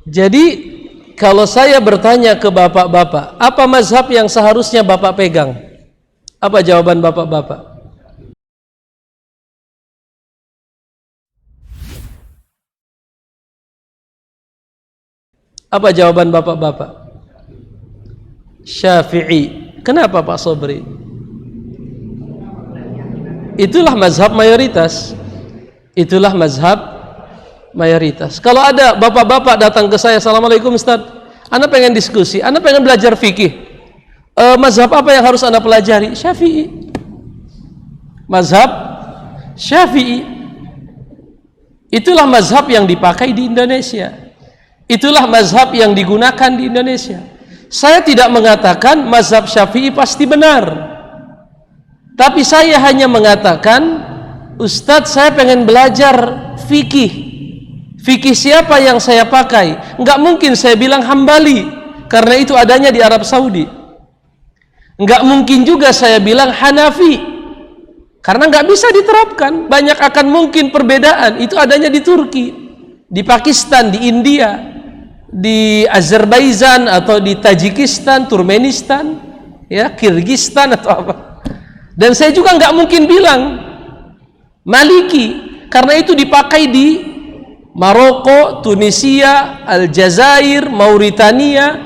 Jadi kalau saya bertanya ke bapak-bapak, apa mazhab yang seharusnya bapak pegang? Apa jawaban bapak-bapak? Apa jawaban bapak-bapak? Syafi'i. Kenapa Pak Sobri? Itulah mazhab mayoritas. Itulah mazhab mayoritas. Kalau ada bapak-bapak datang ke saya, Assalamualaikum Ustaz, Anda pengen diskusi, Anda pengen belajar fikih, mazhab apa yang harus Anda pelajari? Syafi'i. Mazhab Syafi'i. Itulah mazhab yang dipakai di Indonesia. Itulah mazhab yang digunakan di Indonesia. Saya tidak mengatakan mazhab Syafi'i pasti benar, tapi saya hanya mengatakan, Ustadz, saya pengen belajar fikih. Fikih siapa yang saya pakai? Enggak mungkin saya bilang Hambali, karena itu adanya di Arab Saudi. Enggak mungkin juga saya bilang Hanafi, karena enggak bisa diterapkan. Banyak akan mungkin perbedaan, itu adanya di Turki, di Pakistan, di India, di Azerbaijan atau di Tajikistan, Turkmenistan, ya, Kirgistan atau apa. Dan saya juga enggak mungkin bilang Maliki, karena itu dipakai di Maroko, Tunisia, Aljazair, Mauritania.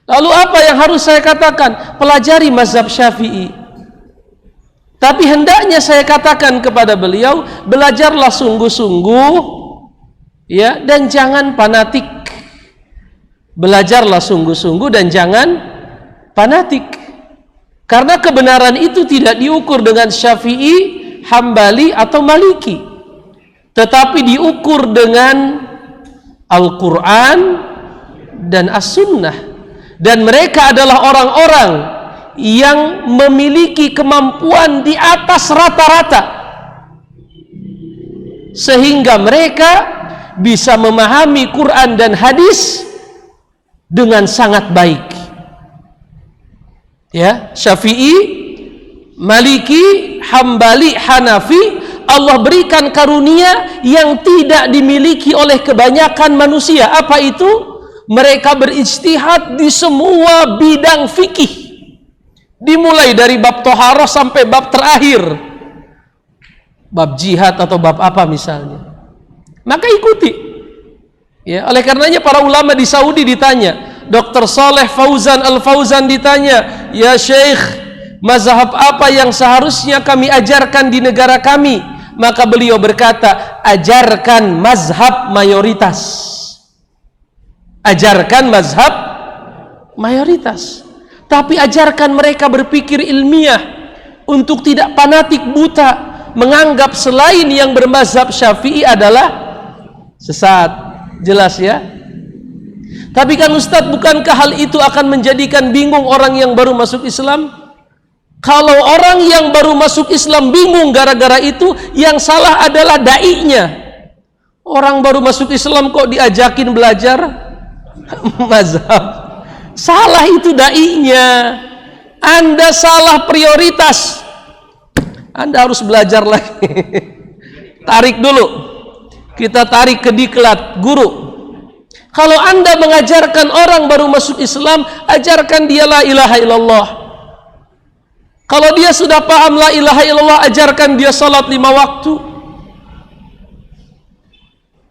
Lalu apa yang harus saya katakan? Pelajari mazhab Syafi'i. Tapi hendaknya saya katakan kepada beliau, belajarlah sungguh-sungguh, ya, dan jangan fanatik. Belajarlah sungguh-sungguh dan jangan fanatik. Karena kebenaran itu tidak diukur dengan Syafi'i, Hambali atau Maliki, tetapi diukur dengan Al-Quran dan As-Sunnah. Dan mereka adalah orang-orang yang memiliki kemampuan di atas rata-rata, sehingga mereka bisa memahami Quran dan hadis dengan sangat baik. Ya, Syafi'i, Maliki, Hambali, Hanafi, Allah berikan karunia yang tidak dimiliki oleh kebanyakan manusia. Apa itu? Mereka berijtihad di semua bidang fikih, dimulai dari bab toharoh sampai bab terakhir, bab jihad atau bab apa misalnya. Maka ikuti. Ya, oleh karenanya para ulama di Saudi ditanya, Dr. Saleh Fauzan Al-Fauzan ditanya, ya Syekh, mazhab apa yang seharusnya kami ajarkan di negara kami? Maka beliau berkata, ajarkan mazhab mayoritas. Ajarkan mazhab mayoritas. Tapi ajarkan mereka berpikir ilmiah, untuk tidak fanatik buta, menganggap selain yang bermazhab Syafi'i adalah sesat. Jelas ya? Tapi kan Ustadz, bukankah hal itu akan menjadikan bingung orang yang baru masuk Islam? Kalau orang yang baru masuk Islam bingung gara-gara itu, yang salah adalah da'inya. Orang baru masuk Islam kok diajakin belajar mazhab? Salah itu da'inya. Anda salah prioritas. Anda harus belajar lagi. Tarik dulu. Kita tarik ke diklat guru. Kalau Anda mengajarkan orang baru masuk Islam, ajarkan dia la ilaha illallah. Kalau dia sudah paham la ilaha illallah, ajarkan dia salat 5 waktu.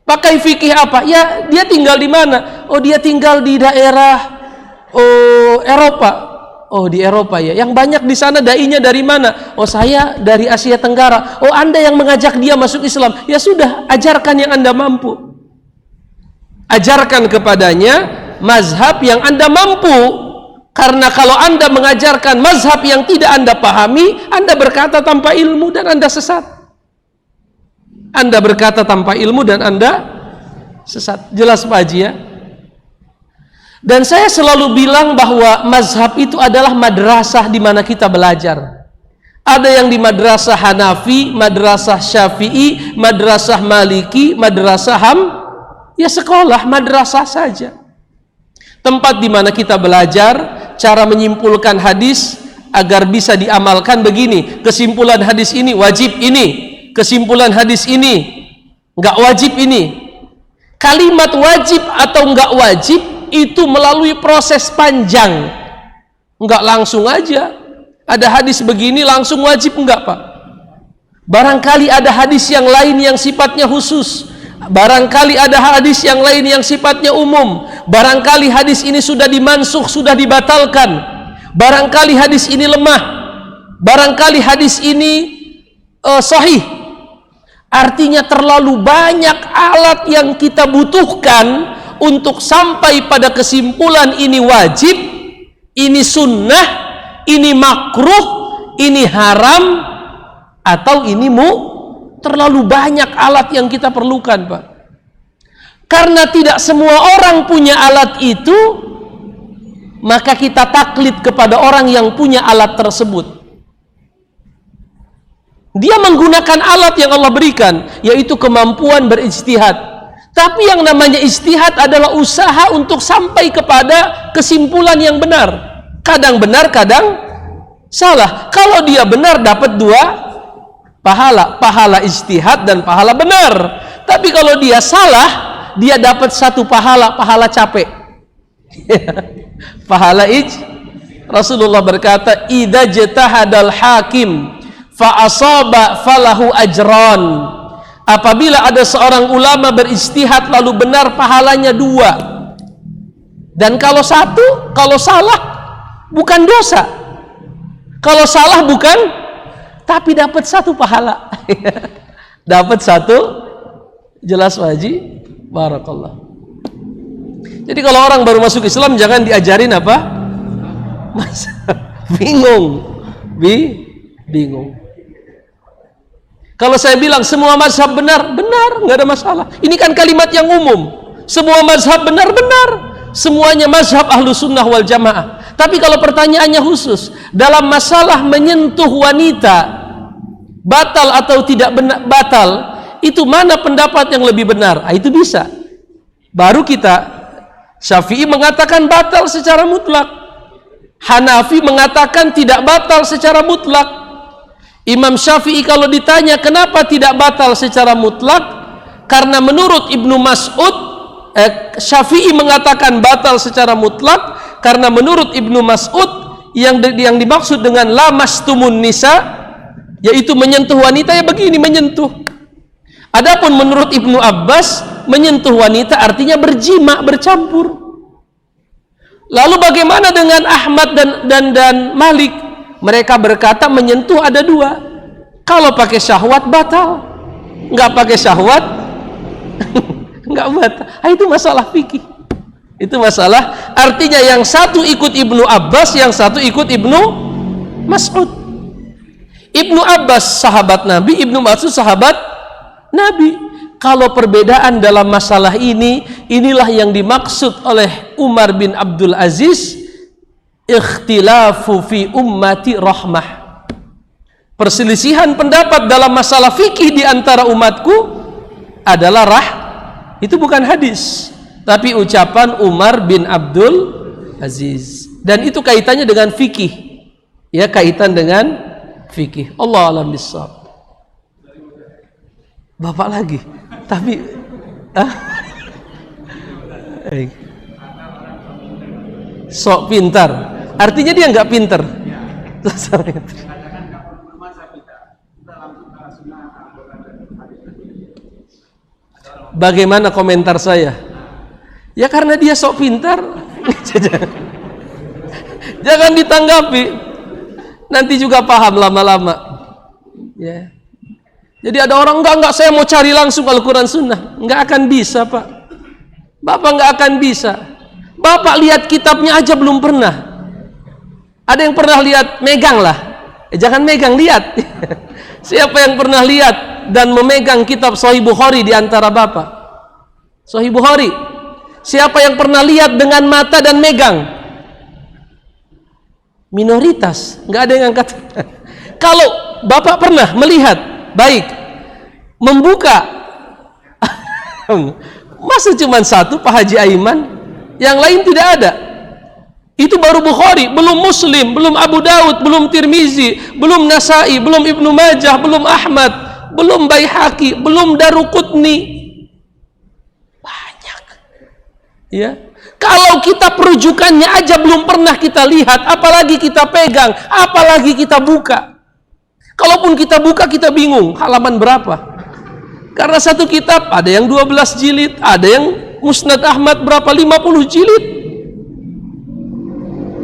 Pakai fikih apa? Ya, dia tinggal di mana? Oh, dia tinggal di daerah Eropa. Oh, di Eropa ya. Yang banyak di sana dai-nya dari mana? Oh, saya dari Asia Tenggara. Oh, Anda yang mengajak dia masuk Islam. Ya sudah, ajarkan yang Anda mampu. Ajarkan kepadanya mazhab yang Anda mampu. Karena kalau Anda mengajarkan mazhab yang tidak Anda pahami, Anda berkata tanpa ilmu dan Anda sesat. Anda berkata tanpa ilmu dan Anda sesat. Jelas Pak Haji ya? Dan saya selalu bilang bahwa mazhab itu adalah madrasah di mana kita belajar. Ada yang di madrasah Hanafi, madrasah Syafi'i, madrasah Maliki, madrasah ya sekolah, madrasah saja. Tempat di mana kita belajar cara menyimpulkan hadis agar bisa diamalkan begini. Kesimpulan hadis ini wajib ini, kesimpulan hadis ini enggak wajib ini. Kalimat wajib atau enggak wajib itu melalui proses panjang, enggak langsung aja ada hadis begini langsung wajib, enggak Pak. Barangkali ada hadis yang lain yang sifatnya khusus, barangkali ada hadis yang lain yang sifatnya umum, barangkali hadis ini sudah dimansukh, sudah dibatalkan, barangkali hadis ini lemah, barangkali hadis ini sahih. Artinya terlalu banyak alat yang kita butuhkan untuk sampai pada kesimpulan ini wajib, ini sunnah, ini makruh, ini haram, atau ini terlalu banyak alat yang kita perlukan, Pak. Karena tidak semua orang punya alat itu, maka kita taklid kepada orang yang punya alat tersebut. Dia menggunakan alat yang Allah berikan, yaitu kemampuan berijtihad. Tapi yang namanya ijtihad adalah usaha untuk sampai kepada kesimpulan yang benar. Kadang benar, kadang salah. Kalau dia benar dapat 2 pahala, pahala ijtihad dan pahala benar. Tapi kalau dia salah, dia dapat 1 pahala, pahala capek. Pahala Rasulullah berkata, "Idza jatahadal hakim fa asaba falahu ajran." Apabila ada seorang ulama berijtihad lalu benar, pahalanya 2. Dan kalau salah bukan dosa. Kalau salah bukan, tapi dapat 1 pahala. Dapat 1, jelas wajib. Barakallah. Jadi kalau orang baru masuk Islam jangan diajarin apa? Bingung. Bingung. Kalau saya bilang semua mazhab benar, nggak ada masalah. Ini kan kalimat yang umum. Semua mazhab benar, semuanya mazhab ahlu sunnah wal jamaah. Tapi kalau pertanyaannya khusus, dalam masalah menyentuh wanita, batal atau tidak batal, itu mana pendapat yang lebih benar? Itu bisa. Baru kita, Syafi'i mengatakan batal secara mutlak, Hanafi mengatakan tidak batal secara mutlak. Imam Syafi'i kalau ditanya kenapa tidak batal secara mutlak, karena menurut Ibnu Mas'ud, Syafi'i mengatakan batal secara mutlak karena menurut Ibnu Mas'ud yang dimaksud dengan lamastumun nisa, yaitu menyentuh wanita, ya begini menyentuh. Adapun menurut Ibnu Abbas, menyentuh wanita artinya berjima, bercampur. Lalu bagaimana dengan Ahmad dan Malik? Mereka berkata menyentuh ada 2. Kalau pakai syahwat batal, nggak pakai syahwat nggak batal. Itu masalah fikih. Itu masalah. Artinya yang satu ikut Ibnu Abbas, yang satu ikut Ibnu Mas'ud. Ibnu Abbas sahabat Nabi, Ibnu Mas'ud sahabat Nabi. Kalau perbedaan dalam masalah ini, inilah yang dimaksud oleh Umar bin Abdul Aziz, ikhtilafu fi ummati rahmah. Perselisihan pendapat dalam masalah fikih di antara umatku adalah itu bukan hadis, tapi ucapan Umar bin Abdul Aziz. Dan itu kaitannya dengan fikih. Ya, kaitan dengan fikih. Allah alam bissawab. Bapak lagi. Tapi sok pintar, artinya dia nggak pintar. Bagaimana komentar saya? Ya karena dia sok pintar. Jangan ditanggapi, nanti juga paham lama-lama. Ya. Jadi ada orang enggak, saya mau cari langsung Al-Quran Sunnah, nggak akan bisa Pak. Bapak nggak akan bisa. Bapak lihat kitabnya aja belum pernah. Ada yang pernah lihat? Megang lah. Jangan megang, lihat. Siapa yang pernah lihat dan memegang kitab Sahih Bukhari di antara Bapak? Sahih Bukhari. Siapa yang pernah lihat dengan mata dan megang? Minoritas. Nggak ada yang angkat. Kalau Bapak pernah melihat, baik, membuka, masa cuma satu Pak Haji Aiman, yang lain tidak ada. Itu baru Bukhari, belum Muslim, belum Abu Daud, belum Tirmizi, belum Nasai, belum Ibnu Majah, belum Ahmad, belum Baihaqi, belum Daruqutni. Banyak. Ya, kalau kita perujukannya aja belum pernah kita lihat, apalagi kita pegang, apalagi kita buka. Kalaupun kita buka, kita bingung halaman berapa. Karena satu kitab ada yang 12 jilid, ada yang Musnad Ahmad berapa? 50 jilid.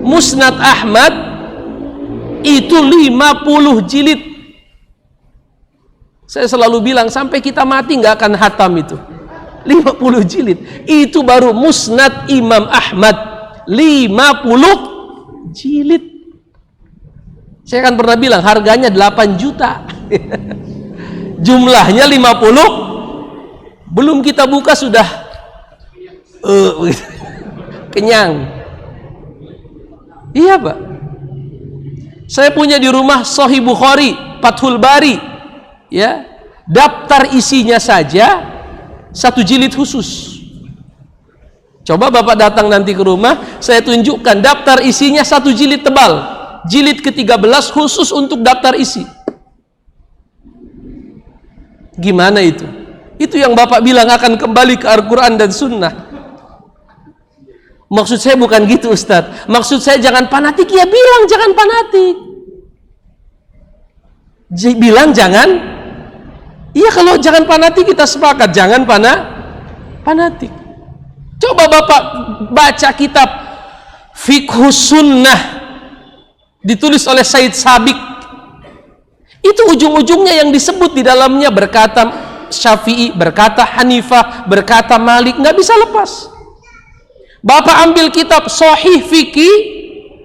Musnad Ahmad itu 50 jilid. Saya selalu bilang sampai kita mati nggak akan hatam itu. 50 jilid. Itu baru Musnad Imam Ahmad. 50 jilid. Saya kan pernah bilang harganya 8 juta. Jumlahnya 50. Belum kita buka sudah kenyang. Iya, Pak. Saya punya di rumah Sahih Bukhari, Fathul Bari. Ya. Daftar isinya saja 1 jilid khusus. Coba Bapak datang nanti ke rumah, saya tunjukkan daftar isinya 1 jilid tebal, jilid ke-13 khusus untuk daftar isi. Gimana itu? Itu yang Bapak bilang akan kembali ke Al-Quran dan Sunnah. Maksud saya bukan gitu, Ustadz. Maksud saya jangan fanatik, ya bilang jangan fanatik. Bilang jangan. Iya, kalau jangan fanatik kita sepakat, jangan fanatik. Coba Bapak baca kitab Fiqhus Sunnah ditulis oleh Said Sabiq. Itu ujung-ujungnya yang disebut di dalamnya berkata Syafi'i, berkata Hanifah, berkata Malik, nggak bisa lepas. Bapak ambil kitab Sahih Fiqih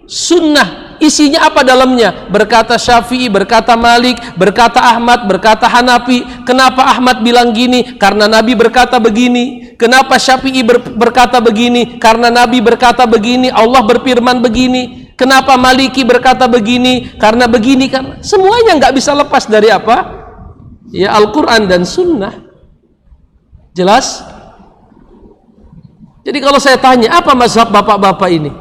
Sunnah, isinya apa dalamnya? Berkata Syafi'i, berkata Malik, berkata Ahmad, berkata Hanafi. Kenapa Ahmad bilang gini? Karena Nabi berkata begini. Kenapa Syafi'i berkata begini? Karena Nabi berkata begini, Allah berfirman begini. Kenapa Maliki berkata begini? Karena begini. Karena semuanya nggak bisa lepas dari apa? Ya, Al-Quran dan Sunnah. Jelas? Jadi kalau saya tanya, apa mazhab bapak-bapak ini?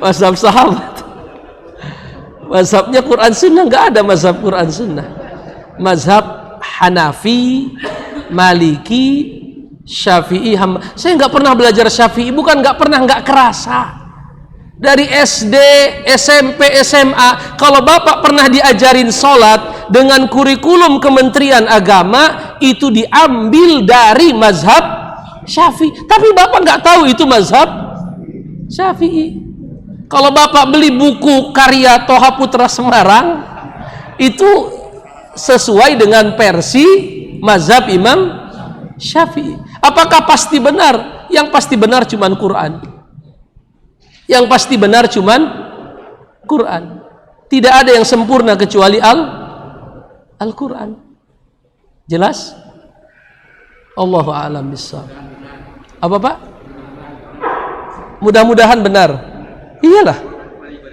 Mazhab sahabat. Mazhabnya Quran Sunnah, nggak ada mazhab Quran Sunnah. Mazhab Hanafi, Maliki, Syafi'i. Saya nggak pernah belajar Syafi'i, bukan nggak pernah, nggak kerasa. Dari SD, SMP, SMA, kalau Bapak pernah diajarin sholat dengan kurikulum Kementerian Agama, itu diambil dari mazhab Syafi'i. Tapi Bapak nggak tahu itu mazhab Syafi'i. Kalau Bapak beli buku karya Toha Putra Semarang, itu sesuai dengan versi mazhab Imam Syafi'i. Apakah pasti benar? Yang pasti benar cuman Quran. Yang pasti benar cuman Quran. Tidak ada yang sempurna kecuali Al-Quran. Jelas? Allahu a'lam bishawab. Apa, Pak? Mudah-mudahan benar. Iyalah.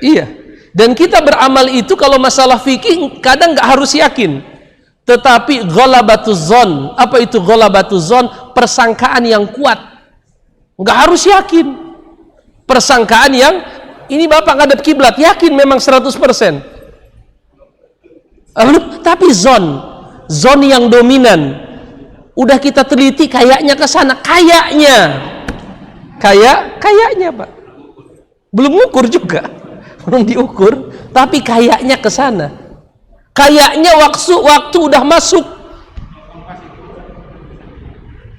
Iya. Dan kita beramal itu kalau masalah fikih kadang nggak harus yakin. Tetapi ghalabatuz zon. Apa itu ghalabatuz zon? Persangkaan yang kuat. Nggak harus yakin. Persangkaan yang ini Bapak ngadep kiblat, yakin memang 100%. Tapi zon yang dominan. Udah kita teliti kayaknya ke sana, kayaknya Pak. Belum ngukur juga. Belum diukur, tapi kayaknya ke sana. Kayaknya waktu udah masuk.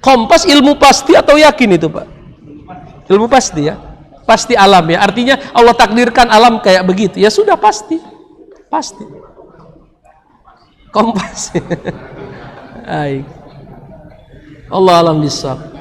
Kompas ilmu pasti atau yakin itu, Pak? Ilmu pasti ya. Pasti alam ya. Artinya Allah takdirkan alam kayak begitu. Ya sudah pasti. Pasti. Kompas. Baik. Allah alam bisawab.